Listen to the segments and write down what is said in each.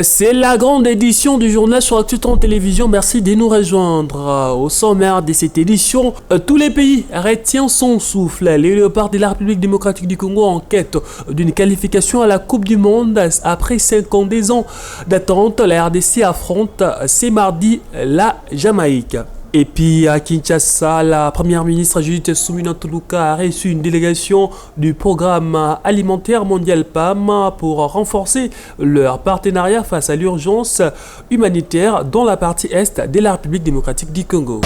C'est la grande édition du journal sur Actu 30 Télévision. Merci de nous rejoindre. Au sommaire de cette édition, tous les pays retiennent son souffle. Les Léopards de la République démocratique du Congo en quête d'une qualification à la Coupe du Monde. Après 52 ans d'attente, la RDC affronte ce mardi la Jamaïque. Et puis à Kinshasa, la première ministre Judith Suminwa Tuluka a reçu une délégation du programme alimentaire mondial PAM pour renforcer leur partenariat face à l'urgence humanitaire dans la partie est de la République démocratique du Congo.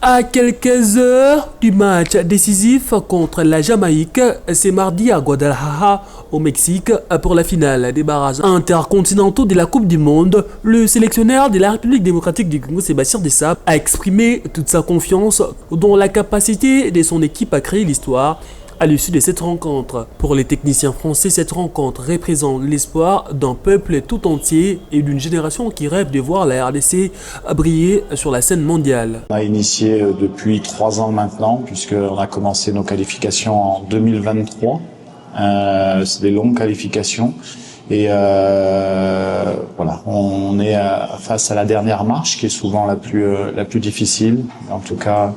À quelques heures du match décisif contre la Jamaïque, c'est mardi à Guadalajara, au Mexique, pour la finale des barrages intercontinentaux de la Coupe du Monde, le sélectionneur de la République démocratique du Congo, Sébastien Desabre, a exprimé toute sa confiance dans la capacité de son équipe à créer l'histoire à l'issue de cette rencontre. Pour les techniciens français, cette rencontre représente l'espoir d'un peuple tout entier et d'une génération qui rêve de voir la RDC briller sur la scène mondiale. On a initié depuis 3 ans maintenant, puisqu'on a commencé nos qualifications en 2023. C'est des longues qualifications. Et voilà, on est face à la dernière marche, qui est souvent la plus difficile. En tout cas,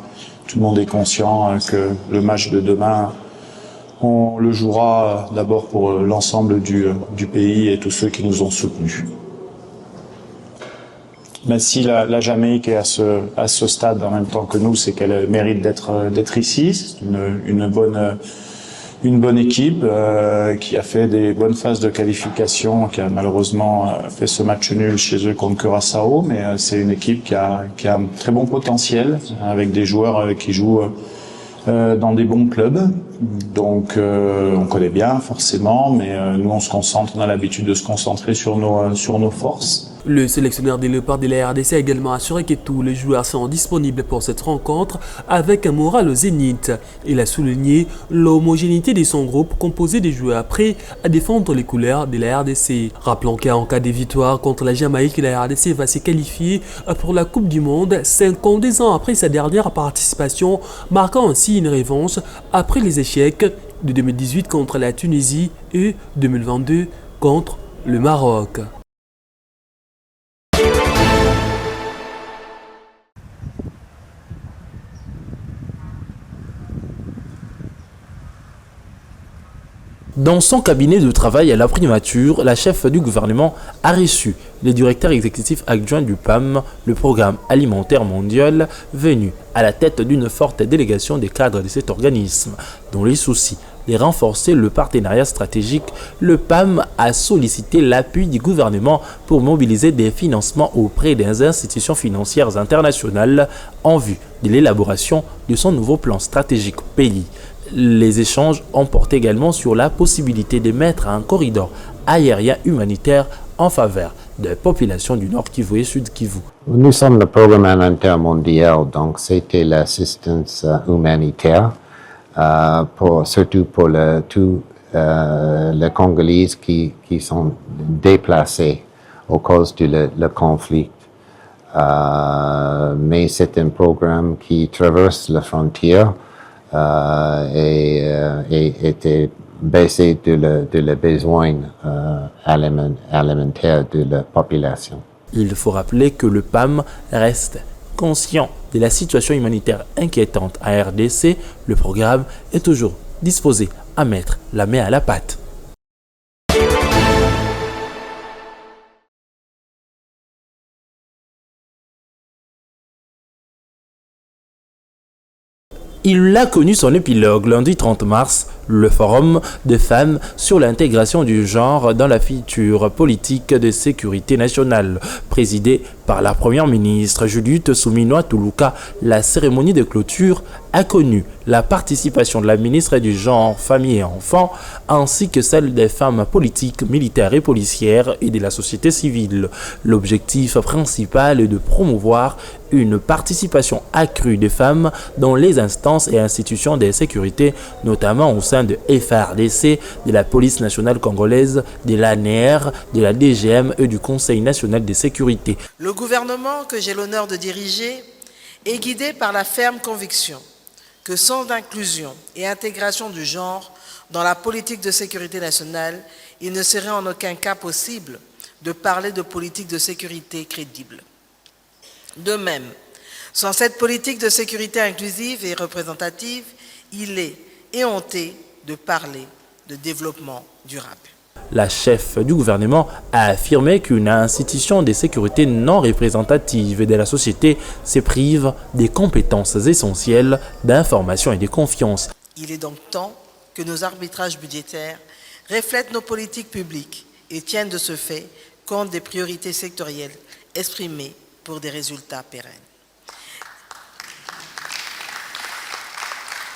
tout le monde est conscient que le match de demain, on le jouera d'abord pour l'ensemble du pays et tous ceux qui nous ont soutenus. Mais si la Jamaïque est à ce stade en même temps que nous, c'est qu'elle mérite d'être ici. C'est une bonne équipe qui a fait des bonnes phases de qualification, qui a malheureusement fait ce match nul chez eux contre Curaçao, mais c'est une équipe qui a un très bon potentiel, avec des joueurs qui jouent dans des bons clubs. Donc on connaît bien forcément, mais nous on a l'habitude de se concentrer sur nos forces. Le sélectionneur des Léopards de la RDC a également assuré que tous les joueurs sont disponibles pour cette rencontre avec un moral au zénith. Il a souligné l'homogénéité de son groupe composé de joueurs prêts à défendre les couleurs de la RDC. Rappelons qu'en cas de victoire contre la Jamaïque, la RDC va se qualifier pour la Coupe du Monde 52 ans après sa dernière participation, marquant ainsi une revanche après les échecs de 2018 contre la Tunisie et 2022 contre le Maroc. Dans son cabinet de travail à la primature, la chef du gouvernement a reçu le directeur exécutif adjoint du PAM, le Programme alimentaire mondial, venu à la tête d'une forte délégation des cadres de cet organisme. Dont les soucis de renforcer le partenariat stratégique, le PAM a sollicité l'appui du gouvernement pour mobiliser des financements auprès des institutions financières internationales en vue de l'élaboration de son nouveau plan stratégique pays. Les échanges ont porté également sur la possibilité de mettre un corridor aérien humanitaire en faveur des populations du Nord Kivu et Sud Kivu. Nous sommes le programme alimentaire mondial, donc c'était l'assistance humanitaire, surtout pour les Congolais qui sont déplacés à cause du conflit. Mais c'est un programme qui traverse la frontière et était baissé de les besoins alimentaires de la population. Il faut rappeler que le PAM reste conscient de la situation humanitaire inquiétante à RDC. Le programme est toujours disposé à mettre la main à la pâte. Il a connu son épilogue lundi 30 mars, le Forum des femmes sur l'intégration du genre dans la future politique de sécurité nationale, présidé par la première ministre Judith Suminwa Tuluka. La cérémonie de clôture a connu la participation de la ministre du Genre, Famille et Enfants, ainsi que celle des femmes politiques, militaires et policières et de la société civile. L'objectif principal est de promouvoir une participation accrue des femmes dans les instances et institutions de sécurité, notamment au sein de FARDC, de la police nationale congolaise, de l'ANR, de la DGM et du Conseil national de sécurité. Le gouvernement que j'ai l'honneur de diriger est guidé par la ferme conviction que sans inclusion et intégration du genre, dans la politique de sécurité nationale, il ne serait en aucun cas possible de parler de politique de sécurité crédible. De même, sans cette politique de sécurité inclusive et représentative, il est éhonté de parler de développement durable. La chef du gouvernement a affirmé qu'une institution de sécurité non représentative de la société se prive des compétences essentielles d'information et de confiance. Il est donc temps que nos arbitrages budgétaires reflètent nos politiques publiques et tiennent de ce fait compte des priorités sectorielles exprimées pour des résultats pérennes.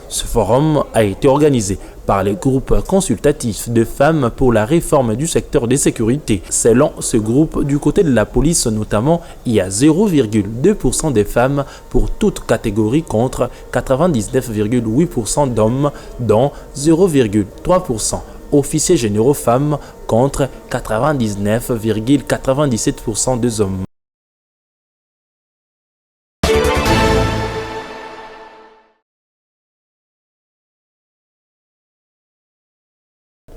Ce forum a été organisé par le groupe consultatif de femmes pour la réforme du secteur de sécurité. Selon ce groupe, du côté de la police notamment, il y a 0,2% de femmes pour toute catégorie contre 99,8% d'hommes, dont 0,3% officiers généraux femmes contre 99,97% des hommes.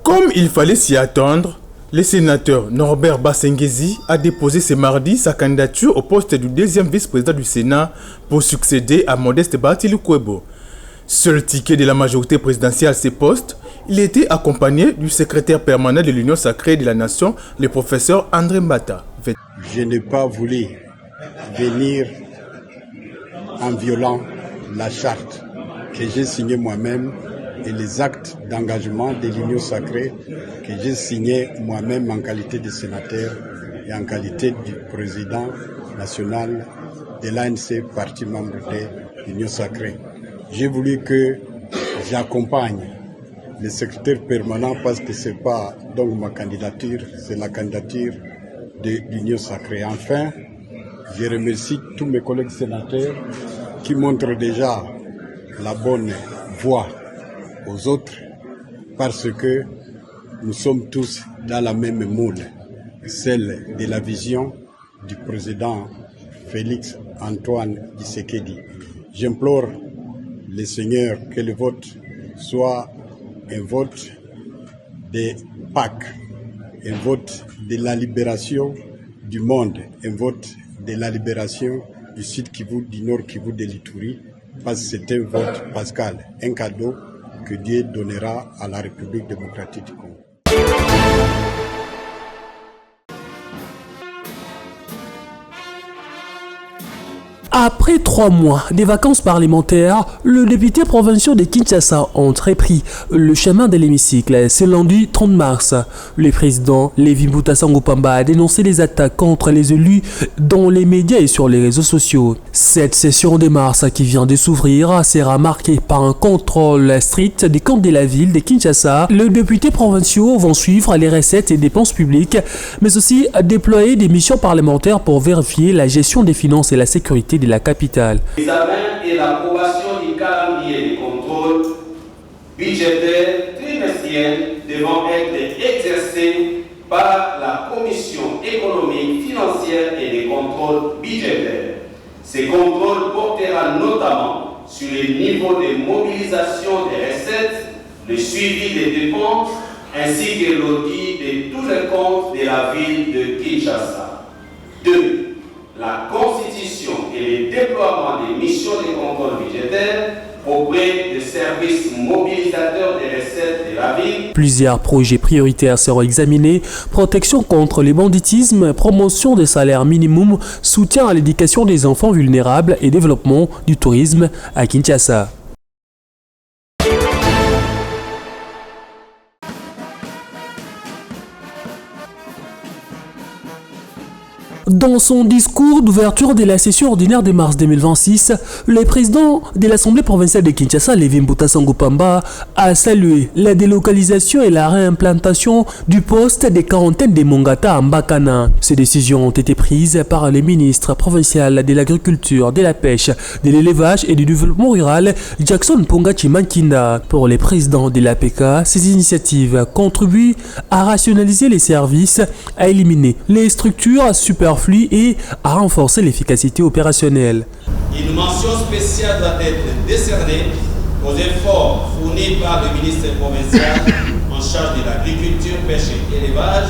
Comme il fallait s'y attendre, le sénateur Norbert Bassengezi a déposé ce mardi sa candidature au poste du deuxième vice-président du Sénat pour succéder à Modeste Bathily-Kwebo. Seul ticket de la majorité présidentielle à ce poste, il était accompagné du secrétaire permanent de l'Union sacrée de la Nation, le professeur André Mbata. Je n'ai pas voulu venir en violant la charte que j'ai signée moi-même et les actes d'engagement de l'Union sacrée que j'ai signé moi-même en qualité de sénateur et en qualité du président national de l'ANC, parti membre de l'Union sacrée. J'ai voulu que j'accompagne le secrétaire permanent parce que ce n'est pas donc ma candidature, c'est la candidature de l'Union sacrée. Enfin, je remercie tous mes collègues sénateurs qui montrent déjà la bonne voie aux autres parce que nous sommes tous dans la même moule, celle de la vision du président Félix Antoine Tshisekedi. J'implore les seigneurs que le vote soit un vote de Pâques, un vote de la libération du monde, un vote de la libération du Sud Kivu, du Nord Kivu, de l'Ituri, parce que c'est un vote pascal, un cadeau que Dieu donnera à la République démocratique du Congo. Après 3 mois des vacances parlementaires, le député provincial de Kinshasa a entrepris le chemin de l'hémicycle. Ce lundi 30 mars, le président Lévi Mbuta Sango Pamba a dénoncé les attaques contre les élus dans les médias et sur les réseaux sociaux. Cette session de mars qui vient de s'ouvrir sera marquée par un contrôle strict des comptes de la ville de Kinshasa. Les députés provinciaux vont suivre les recettes et dépenses publiques, mais aussi déployer des missions parlementaires pour vérifier la gestion des finances et la sécurité de la capitale. L'examen et l'approbation du calendrier de contrôle budgétaire trimestriel devront être exercés par la Commission économique, financière et des contrôles budgétaires. Ces contrôles porteront notamment sur les niveaux de mobilisation des recettes, le suivi des dépenses, ainsi que l'audit de tous les comptes de la ville de Kinshasa. 2. La constitution et le déploiement des missions de contrôle budgétaire auprès des services mobilisateurs des recettes de la ville. Plusieurs projets prioritaires seront examinés: protection contre le banditisme, promotion des salaires minimum, soutien à l'éducation des enfants vulnérables et développement du tourisme à Kinshasa. Dans son discours d'ouverture de la session ordinaire de mars 2026, le président de l'Assemblée provinciale de Kinshasa, Lévi Mbuta Sango Pamba, a salué la délocalisation et la réimplantation du poste de quarantaine de Mongata à Mbakana. Ces décisions ont été prises par le ministre provincial de l'Agriculture, de la Pêche, de l'Élevage et du Développement rural, Jackson Pongachi Mankinda. Pour les présidents de l'APK, ces initiatives contribuent à rationaliser les services, à éliminer les structures superflues et à renforcer l'efficacité opérationnelle. Une mention spéciale doit être décernée aux efforts fournis par le ministère provincial en charge de l'agriculture, pêche et élevage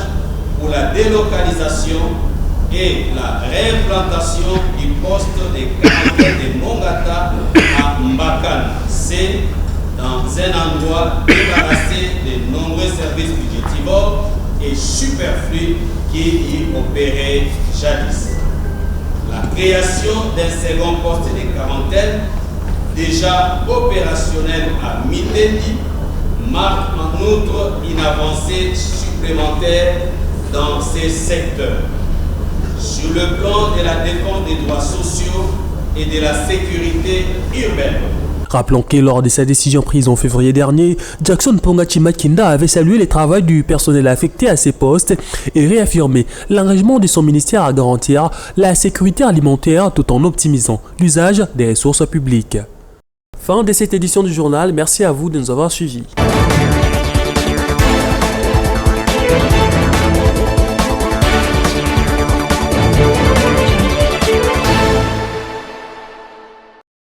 pour la délocalisation et la réimplantation du poste de quarantaine de Mongata à Mbakana. C'est dans un endroit débarrassé de nombreux services budgétivores et superflus qui y opéraient jadis. La création d'un second poste de quarantaine, déjà opérationnel à Mitendi, marque en outre une avancée supplémentaire dans ces secteurs. Sur le plan de la défense des droits sociaux et de la sécurité urbaine. Rappelons que lors de sa décision prise en février dernier, Jackson Pongachi Makinda avait salué le travail du personnel affecté à ces postes et réaffirmé l'engagement de son ministère à garantir la sécurité alimentaire tout en optimisant l'usage des ressources publiques. Fin de cette édition du journal, merci à vous de nous avoir suivis.